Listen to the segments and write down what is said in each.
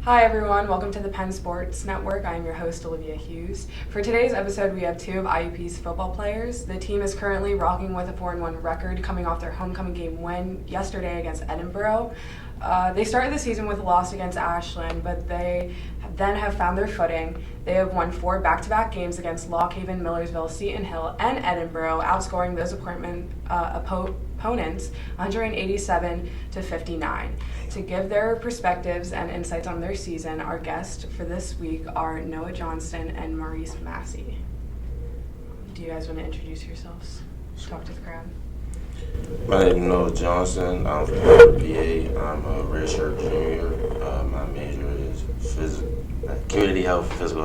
Hi everyone, welcome to the Penn Sports Network. I'm your host, Olivia Hughes. For today's episode, we have two of IUP's football players. The team is currently rocking with a 4-1 record, coming off their homecoming game win yesterday against Edinboro. They started the season with a loss against Ashland, but they then have found their footing. They have won 4 back-to-back games against Lock Haven, Millersville, Seton Hill, and Edinboro, outscoring those opponents 187-59. To give their perspectives and insights on their season, our guests for this week are Noah Johnston and Maurice Massey. Do you guys want to introduce yourselves? Talk to the crowd. My name is Noah Johnston. I'm from PA. I'm a redshirt junior. My major is community health, physical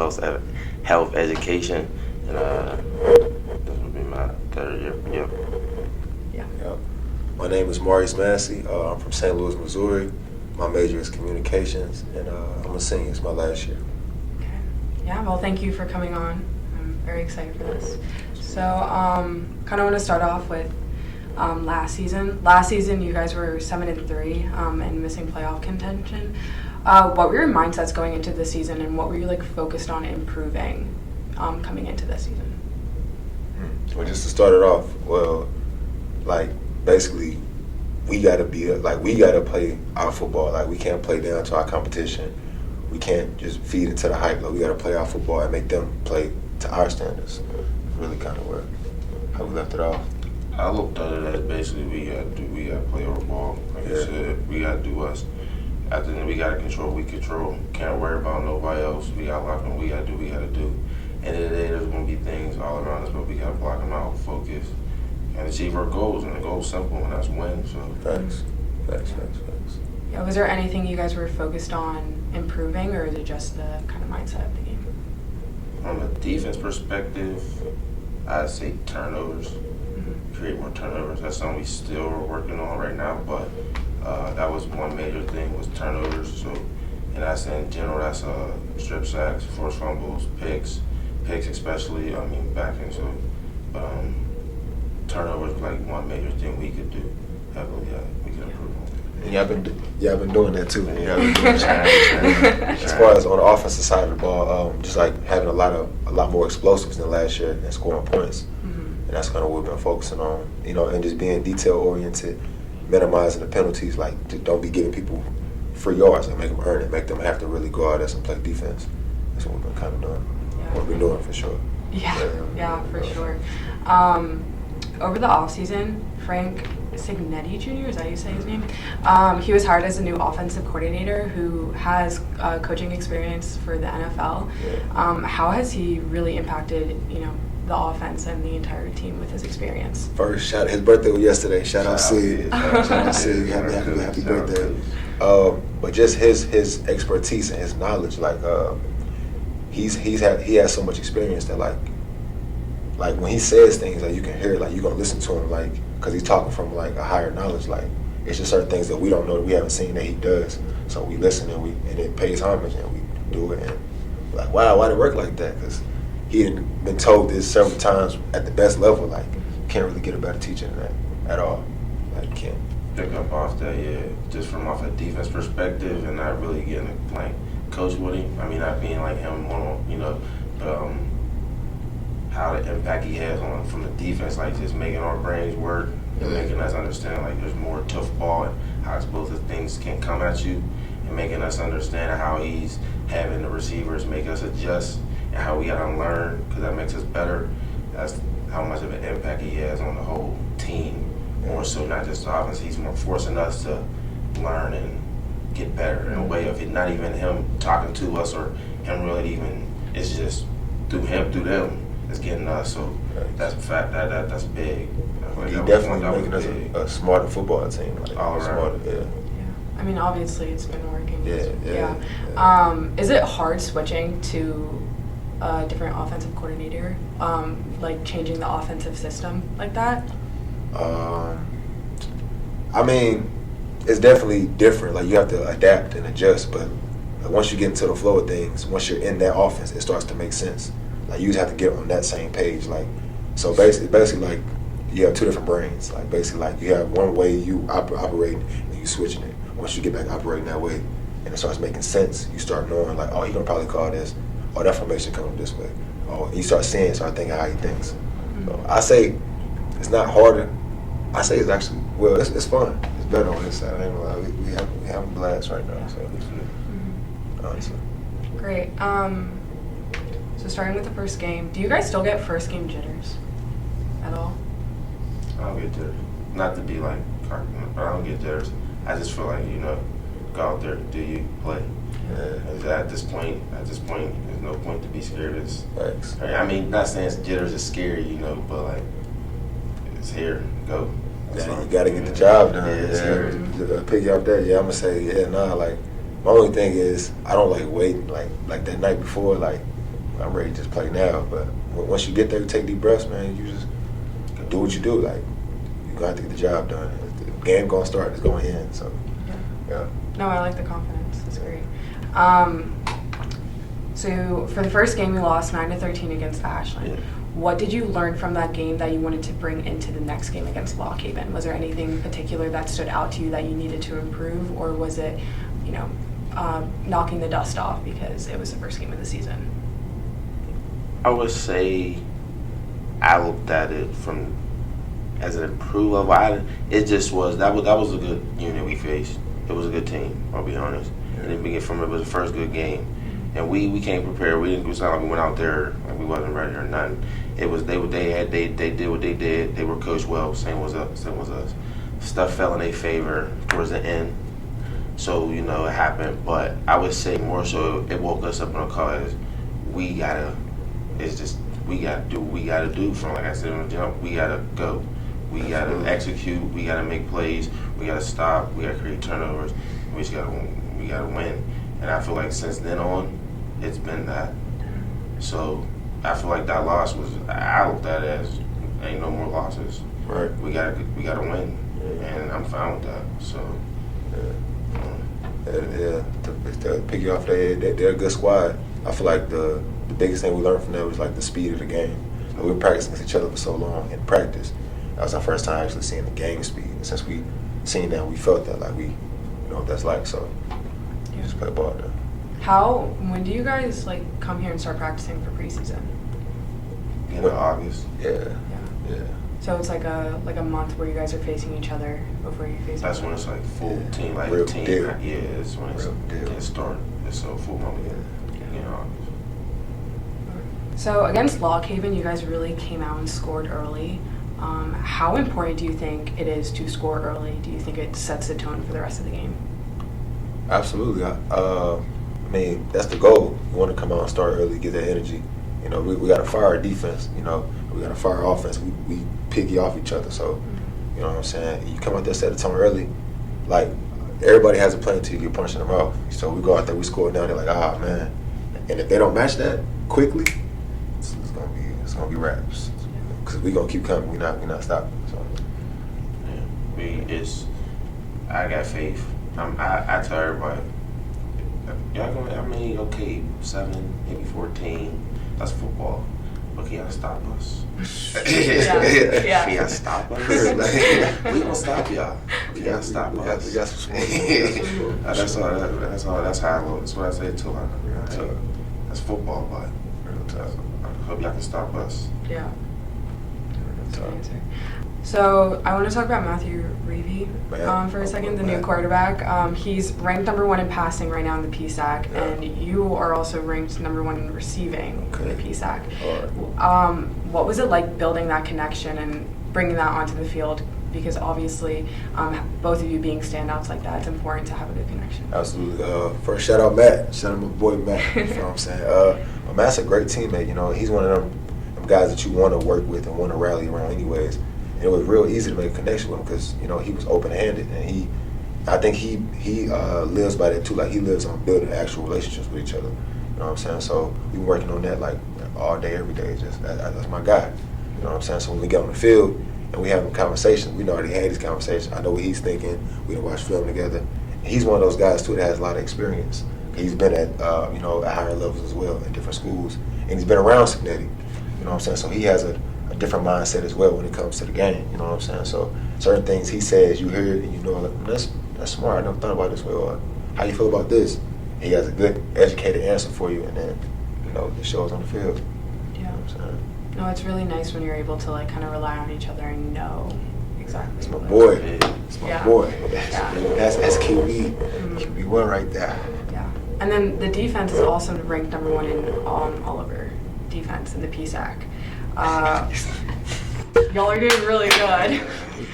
health education, and this will be my third year. Yep. My name is Maurice Massey. I'm from St. Louis, Missouri. My major is communications, and I'm a senior. It's my last year. Okay. Yeah, well, thank you for coming on. I'm very excited for this. So, kind of want to start off with last season. Last season, you guys were 7-3 and missing playoff contention. What were your mindsets going into this season, and what were you focused on improving coming into this season? Well, just to start it off, basically, we gotta play our football. We can't play down to our competition. We can't just feed into the hype. We gotta play our football and make them play to our standards. Really kind of how we left it off. I looked at it as basically we gotta play our ball. Like you said, we gotta do us. After then, we gotta control. We control. Can't worry about nobody else. We gotta lock them. We gotta do. We gotta do. End of the day, there's gonna be things all around us, but we gotta block them out, focus, and achieve our goals. And the goal's simple, and that's win. So Facts. Yeah, was there anything you guys were focused on improving, or is it just the kind of mindset of the game? From a defense perspective, I'd say turnovers. Create more turnovers. That's something we still are working on right now, but that was one major thing was turnovers. So, and that's in general. That's strip sacks, forced fumbles, picks especially. Backing. So, turnovers was one major thing we could do heavily. We could improve on. And y'all been doing that too. As far as on the offensive side of the ball, just having a lot more explosives than last year and scoring points. And that's kind of what we've been focusing on, and just being detail-oriented, minimizing the penalties, don't be giving people free yards, make them earn it, make them have to really go out there and play defense. That's what we've been kind of doing, what we've been doing for sure. Yeah, for sure. Over the offseason, Frank Signetti Jr., is that how you say his name? He was hired as a new offensive coordinator who has coaching experience for the NFL. How has he really impacted, the offense and the entire team with his experience? First, his birthday was yesterday. Shout out Sid. Happy birthday. But just his expertise and his knowledge, he has so much experience that when he says things, you can hear it, you're gonna listen to him, because he's talking from a higher knowledge. It's just certain things that we don't know, that we haven't seen, that he does. So we listen and it pays homage and we do it, and wow, why did it work like that? Because he had been told this several times at the best level, you can't really get a better teacher than that at all. You can't. Pick up off that, just from off a defense perspective and not really getting to coach with him. Not being him but how the impact he has from the defense, just making our brains work and making us understand there's more tough ball and how explosive things can come at you, and making us understand how he's having the receivers make us adjust and how we gotta learn, because that makes us better. That's how much of an impact he has on the whole team, more so not just the offense. He's more forcing us to learn and get better in a way of it, not even him talking to us or him really even, it's just through them, it's getting us. So that's a fact, that's big. He definitely making us a smarter football team. All around. Smarter, Obviously it's been working. Yeah. Is it hard switching to a different offensive coordinator, changing the offensive system like that? It's definitely different. You have to adapt and adjust, but once you get into the flow of things, once you're in that offense, it starts to make sense. You just have to get on that same page. So basically, you have two different brains. You have one way you operate and you switching it. Once you get back operating that way, and it starts making sense, you start knowing like, oh, he's gonna probably call this, oh, that formation coming this way. Oh, you start thinking how he thinks. So I say it's not harder. I say it's actually, well, it's fun. It's better on his side. I ain't gonna lie. We have a blast right now. So honestly. Great. So starting with the first game, do you guys still get first game jitters at all? I don't get jitters. Not to be like, but I don't get jitters. I just feel like, go out there, do you play? Yeah. At this point, there's no point to be scared. It's, Thanks. I mean, not saying jitters is scary, but like, it's here, go. Yeah, you got to get the job done. Yeah, it's here. Pick you up there. Yeah, I'm gonna say, like, my only thing is I don't like waiting, like that night before, like I'm ready to just play now. But once you get there, you take deep breaths, man. You just do what you do. Like you got to get the job done. The game gonna start. It's going in. So yeah. No, I like the confidence. That's great. So for the first game, we lost 9-13 against Ashland. Yeah. What did you learn from that game that you wanted to bring into the next game against Lock Haven? Was there anything in particular that stood out to you that you needed to improve, or was it, knocking the dust off because it was the first game of the season? I would say I looked at it from as an improved level. It just was that was a good unit we faced. It was a good team. I'll be honest. And then it was the first good game, and we came prepared. It was not like we went out there like we wasn't ready or nothing. It was they did what they did. They were coached well. Same was us. Stuff fell in their favor towards the end. So, it happened. But I would say more so it woke us up on a call as we gotta do what we gotta do from, like I said on the jump, we gotta go. We gotta execute, we gotta make plays, we gotta stop, we gotta create turnovers, we gotta win. And I feel like since then on, it's been that. So I feel like that loss I looked at it as ain't no more losses. Right. We gotta win. And I'm fine with that. So to pick you off there, they're a good squad. I feel like the biggest thing we learned from them was like the speed of the game. We were practicing against each other for so long in practice. That was our first time actually seeing the game speed. And since we seen that, we felt that, like we know what that's like. So you just play ball there. When do you guys come here and start practicing for preseason? August. Yeah. So it's like a month where you guys are facing each other before you face. That's when it's like full team, like Real team. deal. Yeah, it's when it starts. It's so full moment. So against Lock Haven, you guys really came out and scored early. How important do you think it is to score early? Do you think it sets the tone for the rest of the game? Absolutely. I mean, that's the goal. You want to come out and start early, get that energy. We got to fire our defense. We got to fire our offense. We piggy off each other. So, you know what I'm saying? You come out there, set the tone early. Like, everybody has a plan until you get punched in the mouth. So we go out there, we score down there like, man. And if they don't match that quickly, it's gonna be raps. Because we gonna keep coming. We not stopping. So. Yeah, I got faith. I tell everybody, y'all gonna, okay, 7, maybe 14. That's football. But can y'all stop us? Yeah. Can y'all stop us? We gonna stop y'all. Can y'all stop us? We got some sports. That's all. That's how I look. That's what I say too. That's football, but I hope y'all can stop us. Yeah. That's a good answer. So I want to talk about Matthew Reevy for a second, the new quarterback. He's ranked number 1 in passing right now in the PSAC, and you are also ranked number 1 in receiving in the PSAC. What was it like building that connection and bringing that onto the field? Because obviously, both of you being standouts like that, it's important to have a good connection. Absolutely. First, shout out Matt. Shout out my boy Matt. You know what I'm saying? Matt's a great teammate. He's one of them guys that you want to work with and want to rally around anyways. And it was real easy to make a connection with him because, he was open-handed. And I think he lives by that too. Like, he lives on building actual relationships with each other. You know what I'm saying? So we've been working on that like all day, every day. That's my guy. You know what I'm saying? So when we get on the field and we having conversations, we already had these conversations. I know what he's thinking. We done watch film together. And he's one of those guys too that has a lot of experience. He's been at at higher levels as well in different schools, and he's been around Signetti. You know what I'm saying? So he has a different mindset as well when it comes to the game. You know what I'm saying? So certain things he says, you hear it and like, that's smart. I never thought about it this way. Or how you feel about this? And he has a good, educated answer for you, and then, it shows on the field. Yeah. You know what I'm saying? No, it's really nice when you're able to like kind of rely on each other and know exactly. It's my what- boy. It's my Yeah. boy. Yeah. That's QB. QB1 right there. Yeah. And then the defense is also ranked number 1 in all over defense in the PSAC. Y'all are doing really good.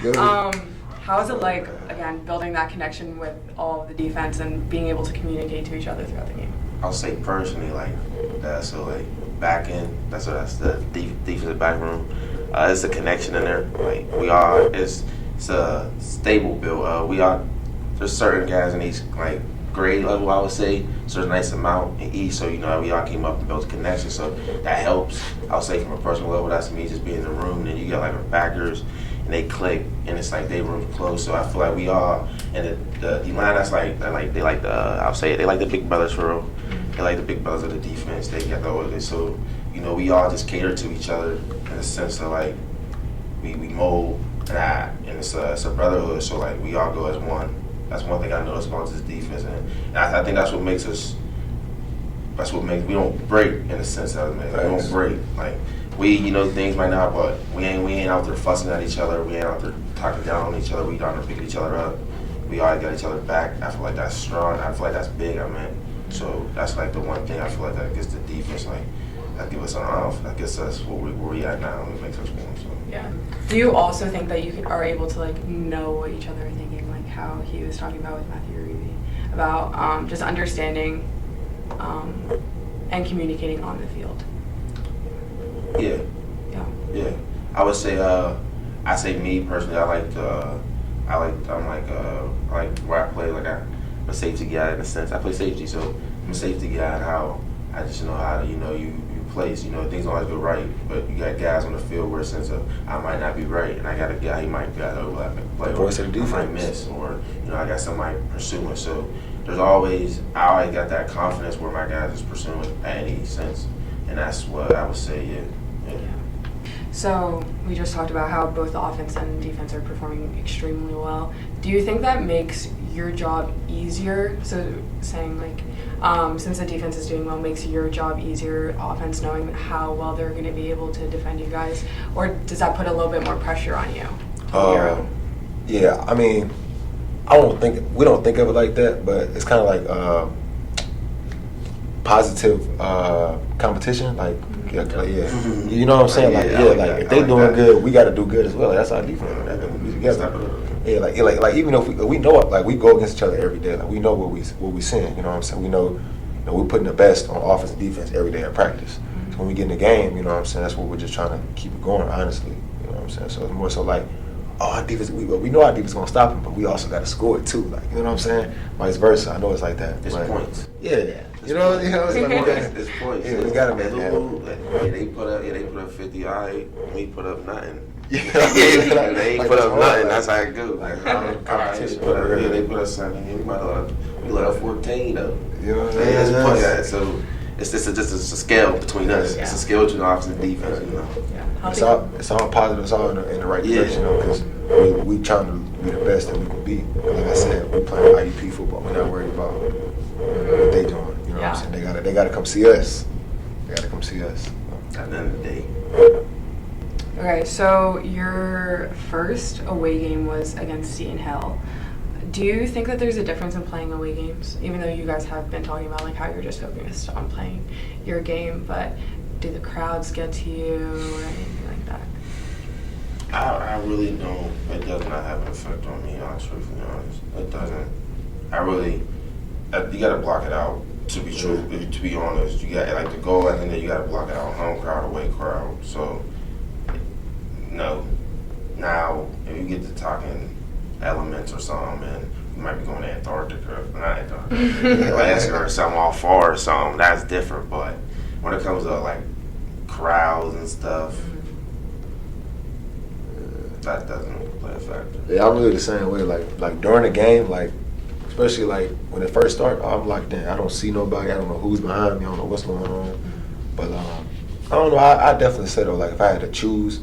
Good. How is it like, again, building that connection with all of the defense and being able to communicate to each other throughout the game? I'll say personally, like that. So like back end, that's the defensive back room. It's a connection in there. Like it's a stable build. There's certain guys in each like grade level, I would say. So there's a nice amount in each. So we all came up and built a connection. So that helps. I'll say from a personal level, that's me just being in the room. And then you got like our backers. And they click, and it's like they room close. So I feel like we all, and the line that's like I'll say it, they like the big brothers for real. They like the big brothers of the defense. They got the older. So we all just cater to each other in the sense of like we mold and it's a brotherhood. So like we all go as one. That's one thing I noticed about this defense, and I think that's what makes us. That's what makes we don't break in the sense of it. We don't break like. Things might not, but we ain't out there fussing at each other. We ain't out there talking down on each other. We down there picking each other up. We always got each other back. I feel like that's strong. I feel like that's big. So that's like the one thing I feel like that gets the defense like that give us an off. That gets us where we at now. It makes us win. So. Yeah. Do you also think that you are able to like know what each other are thinking, like how he was talking about with Matthew about just understanding and communicating on the field? Yeah. I would say, I say me personally. I like where I play. Like I'm a safety guy in a sense. I play safety, so I'm a safety guy. And how I just know how to you place. Things don't always go right, but you got guys on the field where a sense of I might not be right, and I got a guy he might got overlap and play. Voice of the defense. I might miss, or I got somebody pursuing. So I always got that confidence where my guys is pursuing at any sense, and that's what I would say. Yeah. So we just talked about how both the offense and defense are performing extremely well. Do you think that makes your job easier? So saying like, since the defense is doing well, makes your job easier, offense knowing how well they're going to be able to defend you guys? Or does that put a little bit more pressure on you? Yeah, I mean, we don't think of it like that, but it's kind of like positive competition, like you know what I'm saying? If they doing good, we got to do good as well. That's our defense. That's we be together. Yeah, like even if we know it, like we go against each other every day. Like we know what we seeing. You know what I'm saying? We know, we're putting the best on offense and defense every day in practice. So when we get in the game, you know what I'm saying? That's what we're just trying to keep it going. Honestly, you know what I'm saying? So it's more so like, our defense. We know our defense is gonna stop them, but we also got to score it too. Like you know what I'm saying? Vice versa. I know it's like that. It's points. Yeah. You know, it's like it's points. Yeah, we gotta make they put up 50. All right, we put up nothing. Yeah, they ain't put up nothing. That's how it goes. Like competition. They put up 7. We let up 14 though. You know what I'm saying? So it's just a scale between us. Yeah. It's a scale between offense and defense. Yeah. It's all positive. It's all in the right direction, because we trying to be the best that we can be. Like I said, we playing IUP football. We're not worried about what they doing. You know what I'm saying? They gotta come see us. They gotta come see us. At the end of the day. Okay, so your first away game was against Seton Hill. Do you think that there's a difference in playing away games, even though you guys have been talking about like how you're just focused on playing your game, but do the crowds get to you or anything like that? I really don't. It does not have an effect on me, truthfully honest. It doesn't. You gotta block it out. To be true, to be honest, you got like the goal. I think that you gotta block it out. Home crowd, away crowd. So no. Now, if you get to talking elements or something, and you might be going to Antarctica, not Antarctica, Alaska or something off far or something, that's different. But when it comes to like crowds and stuff, that doesn't play a factor. Yeah, I'm really the same way. Like during the game, like especially like when it first started, I'm like, damn, I don't see nobody. I don't know who's behind me. I don't know what's going on. But I don't know. I definitely say though, like if I had to choose,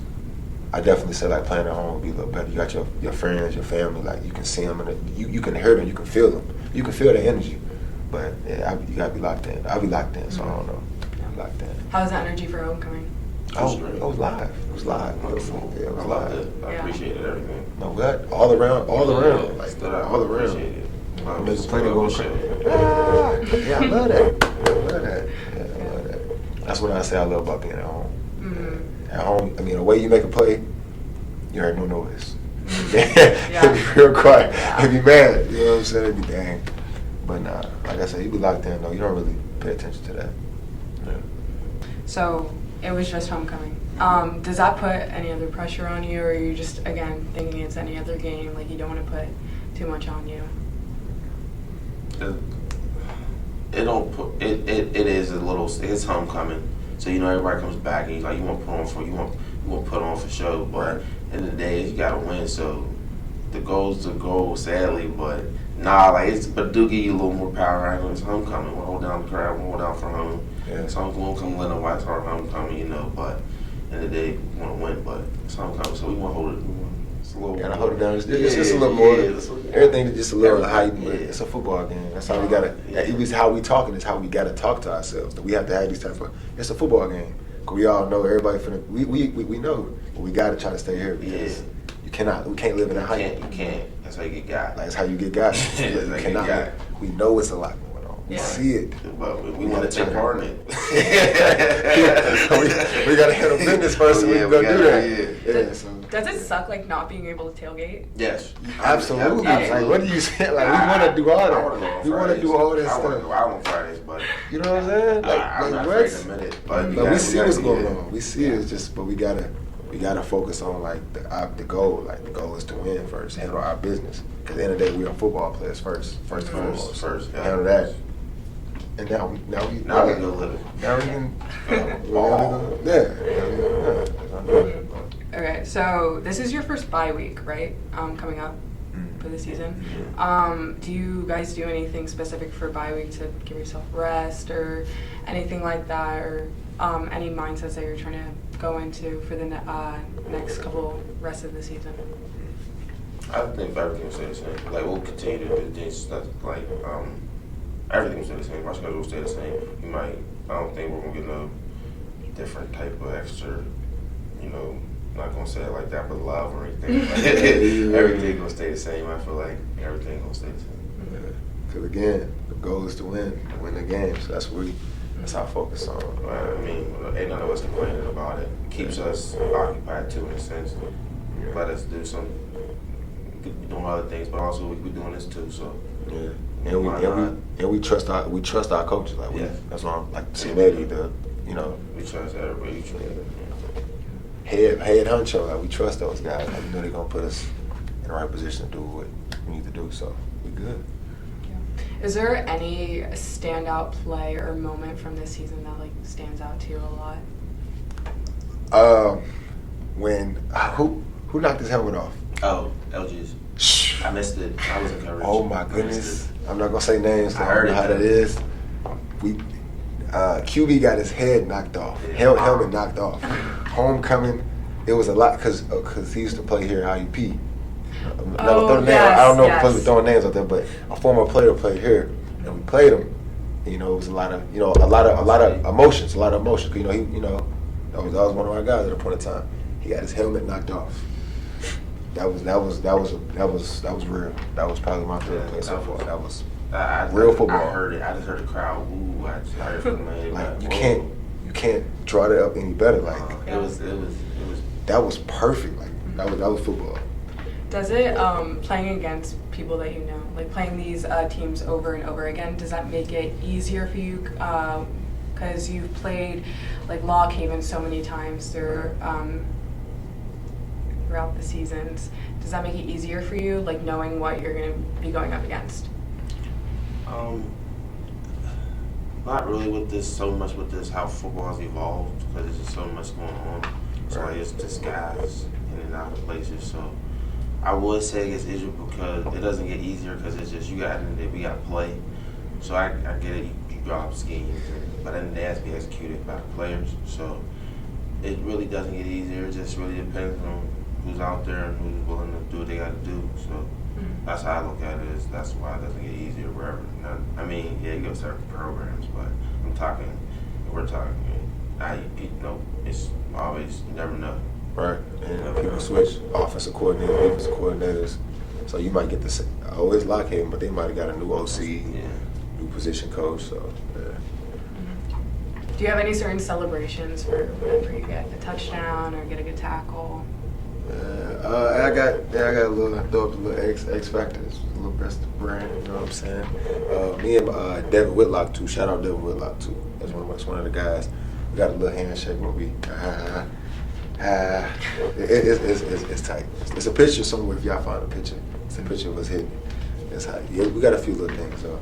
I definitely say like playing at home would be a little better. You got your friends, your family, like you can see them, and you can hear them, you can feel them, you can feel their energy. But yeah, you gotta be locked in. I'll be locked in, so I don't know. I'm locked in. How was the energy for homecoming? Oh, it was live. It was live. Beautiful. Yeah, it was I loved live. it. I appreciated everything. No, what? All around, like Stood out. all around. Appreciate it. There's plenty going crazy. Yeah, I love that. I love that. Yeah, I love that. That's what I say I love about being at home. Mm-hmm. At home, I mean, the way you make a play, you heard no noise. Yeah. It'd be real quiet. It'd be mad. You know what I'm saying? It'd be dang. But nah, like I said, you be locked in though. You don't really pay attention to that. Yeah. So it was just homecoming. Does that put any other pressure on you, or are you just again thinking it's any other game? Like you don't want to put too much on you? It don't put it is a little. It's homecoming, so everybody comes back and you want to put on for you want to put on for show. But at the end of the day, you gotta win. So the goal's the goal, sadly. But nah, but do give you a little more power. Right? It's homecoming. We'll hold down the crowd. We'll hold down for home. Yeah. So we won't come let nobody start homecoming. But at the end of the day, we want to win. But it's homecoming, so we want to hold it. It's a little. Gotta hold it down. It's just a little more. Everything is just a little heightened. But it's a football game. That's how we gotta. It was how we talking. It's how we gotta talk to ourselves. That we have to have these type of. It's a football game. Cause we all know everybody finna. We know, but we gotta try to stay here because we can't live in a height. You can't. That's how you get got. Like, that's how you get got. That's how you cannot. get We know it's a lot going on. We see it. But we want to take part in it. we gotta handle business first, and we can go do that. Yeah. So. Does it suck like not being able to tailgate? Yes. Absolutely. Like, what do you say? Like, we want to do all that. We want to do all that I want to stuff. go out on Fridays, but You know what I'm saying? I'm not afraid to admit it. But we see what's going on. We see it's just, but we gotta focus on like the goal. Like the goal is to win first, handle our business. Because at the end of the day, we are football players first and foremost. Yeah. Handle that. And now we go live it. Now we can ball. Yeah. Okay, so this is your first bye week, right? Coming up for the season. Do you guys do anything specific for bye week to give yourself rest or anything like that, or any mindsets that you're trying to go into for the next couple rest of the season? I think everything will stay the same. Like we'll continue to do things that everything will stay the same. My schedule will stay the same. I don't think we're gonna get no different type of extra, not gonna say it like that, but love or anything. Everything gonna stay the same. I feel like everything gonna stay the same. Because again, the goal is to win the game. So that's our focus on. I mean, ain't none of us complaining about it. Keeps us occupied too, in a sense. Let us do some, doing other things, but also we doing this too. So yeah, and we trust our coaches. Like that's why I'm like seeing Eddie, we trust everybody. Head honcho, like we trust those guys. Like, we know they're gonna put us in the right position to do what we need to do. So we good. Yeah. Is there any standout play or moment from this season that like stands out to you a lot? When who knocked his helmet off? Oh, LG's. I missed it. I was encouraged. Oh my goodness! I'm not gonna say names. I heard how that is. QB got his head knocked off. Helmet knocked off. Homecoming, it was a lot because he used to play here at IUP. I don't know if we're throwing names out there, but a former player played here, and we played him. It was a lot of emotions. That was one of our guys at a point in time. He got his helmet knocked off. That was real. That was probably my favorite play so far. That was real football. I heard it. I just heard the crowd. Ooh, I just heard it from the man. Like you can't draw that up any better. Like it was. That was perfect. Like that was football. Does it playing against people that you know, like playing these teams over and over again, does that make it easier for you? Because you've played like Lock Haven so many times throughout the seasons. Does that make it easier for you, like knowing what you're going to be going up against? Not really with this, how football has evolved, because there's just so much going on. So like, it's just guys in and out of places. So I would say it's easier because it doesn't get easier because it's just we got to play. So I get it, you draw up schemes, but then they have to be executed by the players. So it really doesn't get easier. It just really depends on who's out there and who's willing to do what they got to do. So that's how I look at it. That's why it doesn't get easier wherever. I mean, yeah, you go certain programs, but we're talking, IUP, it's always, you never know. Right, and people switch offensive coordinators, defensive coordinators. So you might get the always Lockheed, but they might have got a new OC, new position coach. So, yeah. Do you have any certain celebrations for whenever you get a touchdown or get a good tackle? I got a little throw up a little X factors, a little best of brand. You know what I'm saying? Me and Devin Whitlock too. Shout out Devin Whitlock too. That's one of the guys. We got a little handshake when we. It's tight. It's a picture somewhere. If y'all find a picture, it's a picture of us hitting. It's hot. Yeah, we got a few little things though.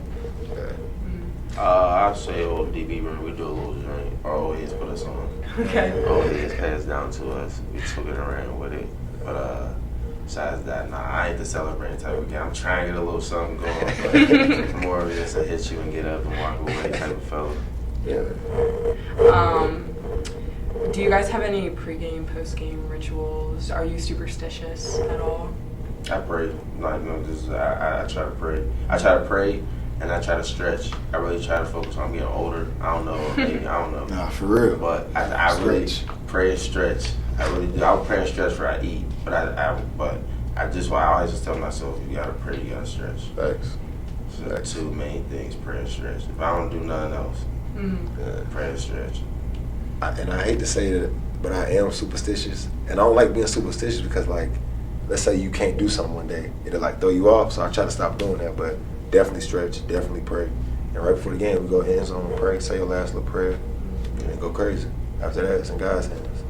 I'll say old DB, when we do a little joint, always put us on. Okay. Always passed down to us. We took it around with it. But besides that, I ain't the celebrating type of guy. I'm trying to get a little something going, but it's more of just a hit you and get up and walk away type of fella. Yeah. Do you guys have any pregame, postgame rituals? Are you superstitious at all? I pray. I try to pray. I try to pray and I try to stretch. I really try to focus on getting older. I don't know. Maybe, I don't know. Nah, for real. But I really pray and stretch. I really do. I'll pray and stretch before I eat. But I always just tell myself, you gotta pray, you gotta stretch. Thanks. So the two main things, pray and stretch. If I don't do nothing else, pray and stretch. And I hate to say that, but I am superstitious. And I don't like being superstitious because, like, let's say you can't do something one day. It'll, like, throw you off. So I try to stop doing that. But definitely stretch, definitely pray. And right before the game, we go end zone, pray, say your last little prayer, and then go crazy. After that, it's in God's hands.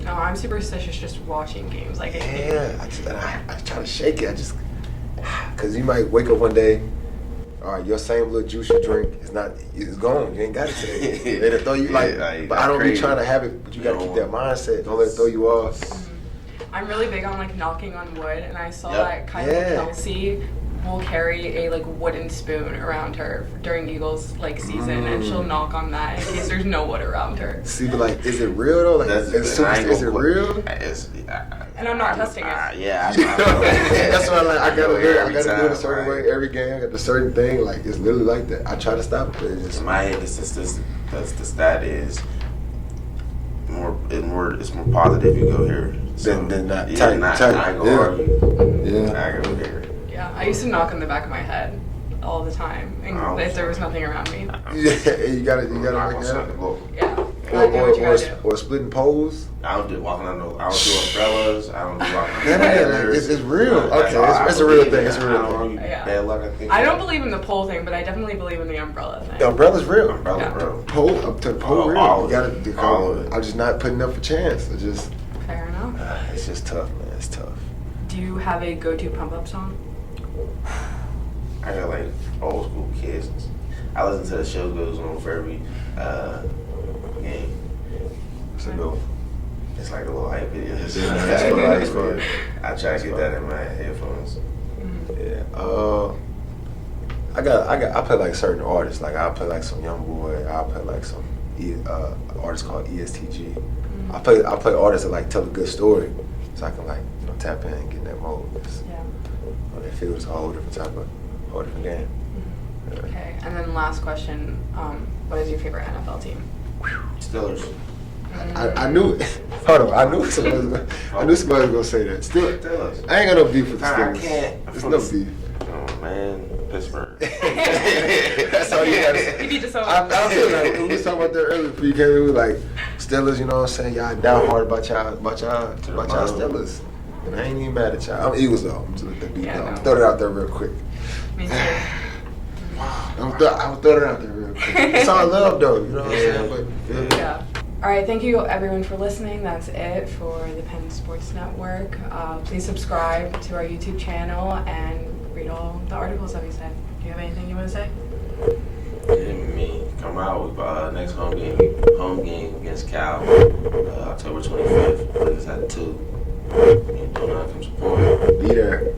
No, I'm superstitious just watching games. Like, Yeah, I try to shake it. Because you might wake up one day, all right, your same little juice you drink it's gone. You ain't got it today. It'll throw you but I don't be trying to have it, but you got to keep that mindset. Don't let it throw you off. I'm really big on like knocking on wood, and I saw that Kelsey will carry a like wooden spoon around her during Eagles like season, and she'll knock on that in case there's no wood around her. See, but like, is it real though? Like, is it real? And I'm not testing it. That's why I gotta do it a certain way every game. I got the certain thing. Like, it's literally like that. I try to stop it, but it's just in my head. The stat is it's more positive you go here than not. Yeah, I ain't gonna argue. Yeah. I go here. Yeah, I used to knock on the back of my head all the time, and if there was nothing around me. Yeah, you gotta make it happen. Yeah. Or splitting poles. I don't do walking on I don't do umbrellas. I don't do walking on it's real. Okay, it's a real thing. It's a real thing. Bad luck, I think. I don't believe in the pole thing, but I definitely believe in the umbrella thing. The umbrella's real. Bro. Pole up to the pole real. All You gotta all of it. I'm just not putting up a chance. Fair enough. It's just tough, man. It's tough. Do you have a go-to pump-up song? I got like old school kids. I listen to the show goes on for every game. So It's like a little hype video. Yeah, I try to get that in my headphones. Yeah. I play like certain artists. Like I play like some Young Boy. I play like some artist called ESTG. I play artists that like tell a good story, so I can like tap in and get in that mode. It feels a whole different game. Yeah. Okay, and then last question: what is your favorite NFL team? Steelers. I knew. Hold on. I knew somebody was gonna say that. Steelers. I ain't got no beef with the Steelers. I can't. There's no beef. Oh man, Pittsburgh. That's all you got to say. You need to so. I feel like we was talking about that earlier. Before you came in, we were like Steelers. You know what I'm saying? Y'all down hard about y'all Steelers. And I ain't even mad at y'all. I'm Eagles though. I'm just let that beat down. I'm throw it out there real quick. Me too. I'm throw it out there real quick. It's all love though. You know what I'm saying? But Yeah. All right, thank you everyone for listening. That's it for the Penn Sports Network. Please subscribe to our YouTube channel and read all the articles that we said. Do you have anything you want to say? Me come out with next home game against Cal, October 25th. It's at 2. Come support. Be there.